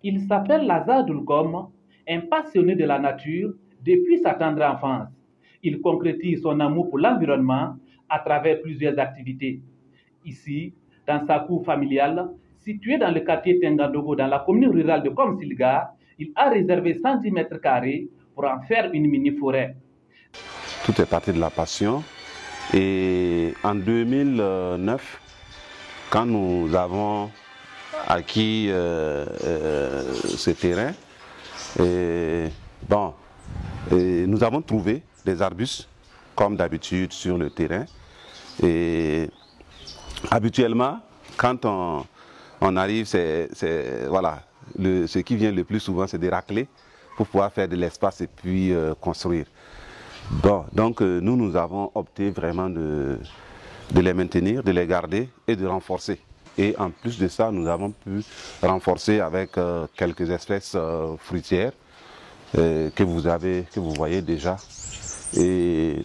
Il s'appelle Lazare Doulkom, un passionné de la nature depuis sa tendre enfance. Il concrétise son amour pour l'environnement à travers plusieurs activités. Ici, dans sa cour familiale, située dans le quartier Tengandogo, dans la commune rurale de Komsilga, il a réservé 110 mètres carrés pour en faire une mini-forêt. Tout est parti de la passion. Et en 2009, quand nous avons acquis ce terrain, nous avons trouvé des arbustes, comme d'habitude, sur le terrain. Et habituellement, quand on arrive, ce qui vient le plus souvent, c'est de racler pour pouvoir faire de l'espace et puis construire. Bon, donc nous avons opté vraiment de les maintenir, de les garder et de renforcer. Et en plus de ça, nous avons pu renforcer avec quelques espèces fruitières que vous voyez déjà. Et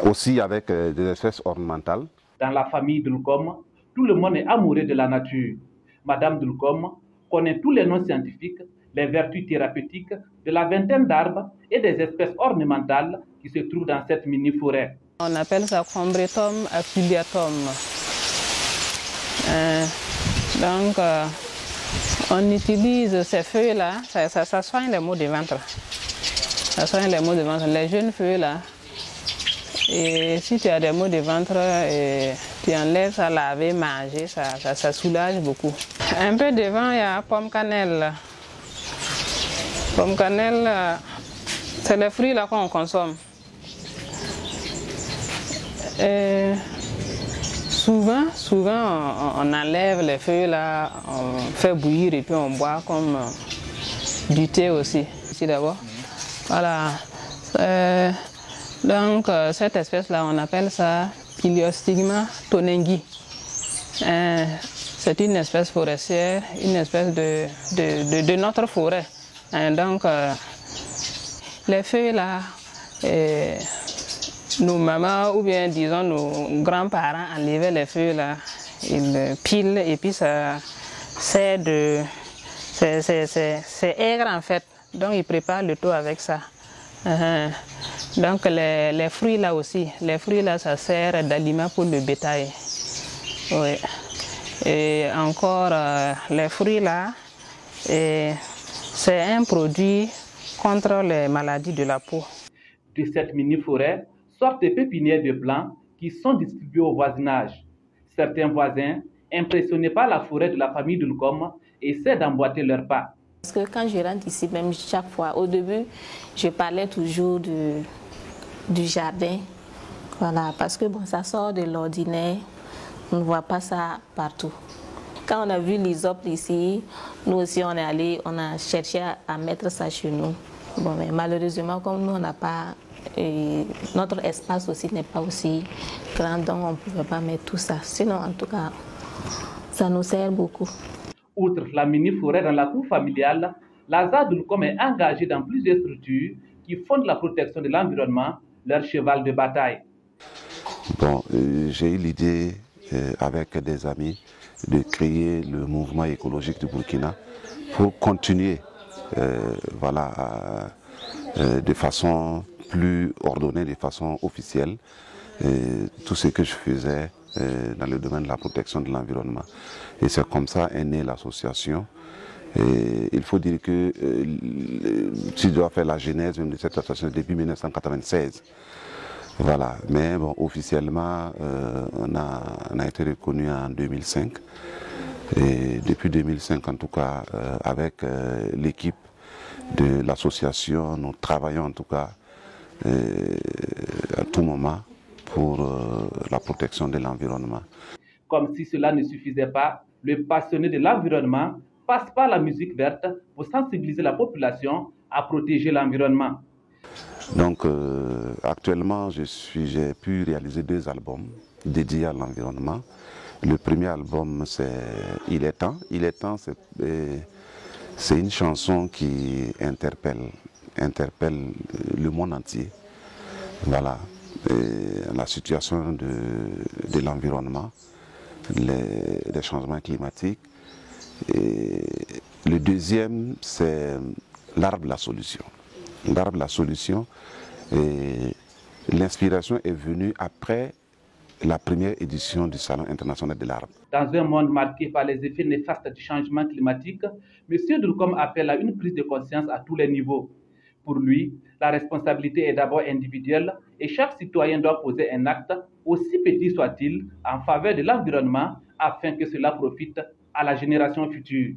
aussi avec des espèces ornementales. Dans la famille Doulkom, tout le monde est amoureux de la nature. Madame Doulkom connaît tous les noms scientifiques, les vertus thérapeutiques de la vingtaine d'arbres et des espèces ornementales qui se trouvent dans cette mini-forêt. On appelle ça Combretum affiliatum. On utilise ces feuilles-là, ça soigne les maux de ventre. Ça soigne les maux de ventre. Les jeunes feuilles-là, et si tu as des maux de ventre, tu enlèves ça, laver, manger, ça soulage beaucoup. Un peu devant, il y a pomme cannelle. Pomme cannelle, c'est les fruits là qu'on consomme. Souvent, on enlève les feuilles là, on fait bouillir et puis on boit comme du thé aussi. Ici d'abord. Voilà. Donc cette espèce-là, on appelle ça Piliostigma tonengi. C'est une espèce forestière, une espèce de notre forêt. Donc les feuilles là, nos mamans ou bien disons nos grands-parents enlevaient les feuilles là, ils pilent et puis ça c'est aigre en fait. Donc ils préparent le tout avec ça. Donc les fruits là aussi, les fruits là ça sert d'aliment pour le bétail. Oui. Et encore les fruits là, c'est un produit contre les maladies de la peau. De cette mini-forêt sortent des pépinières de plants qui sont distribués au voisinage. Certains voisins, impressionnés par la forêt de la famille Doulkom, essaient d'emboîter leurs pas. Parce que quand je rentre ici, même chaque fois, au début, je parlais toujours du jardin. Voilà, parce que bon, ça sort de l'ordinaire, on ne voit pas ça partout. Quand on a vu l'hysope ici, nous aussi on est allé, on a cherché à mettre ça chez nous. Bon, mais malheureusement, comme nous on n'a pas, notre espace aussi n'est pas aussi grand, donc on ne pouvait pas mettre tout ça. Sinon, en tout cas, ça nous sert beaucoup. Outre la mini-forêt dans la cour familiale, Lazare Doulkom est engagé dans plusieurs structures qui font de la protection de l'environnement leur cheval de bataille. Bon, j'ai eu l'idée avec des amis de créer le mouvement écologique du Burkina pour continuer de façon plus ordonnée, de façon officielle, tout ce que je faisais dans le domaine de la protection de l'environnement. Et c'est comme ça est née l'association. Il faut dire que si je dois faire la genèse même de cette association depuis 1996. Voilà, mais bon, officiellement, on a été reconnu en 2005. Et depuis 2005, en tout cas, avec l'équipe de l'association, nous travaillons en tout cas à tout moment pour la protection de l'environnement. Comme si cela ne suffisait pas, le passionné de l'environnement passe par la musique verte pour sensibiliser la population à protéger l'environnement. Donc actuellement, j'ai pu réaliser 2 albums dédiés à l'environnement. Le premier album, c'est Il est temps. Il est temps, c'est une chanson qui interpelle le monde entier. Voilà, et la situation de l'environnement, les changements climatiques Et le deuxième, c'est l'arbre de la solution. L'arbre de la solution, l'inspiration est venue après la première édition du Salon international de l'arbre. Dans un monde marqué par les effets néfastes du changement climatique, M. Dulcom appelle à une prise de conscience à tous les niveaux. Pour lui, la responsabilité est d'abord individuelle et chaque citoyen doit poser un acte, aussi petit soit-il, en faveur de l'environnement afin que cela profite à la génération future.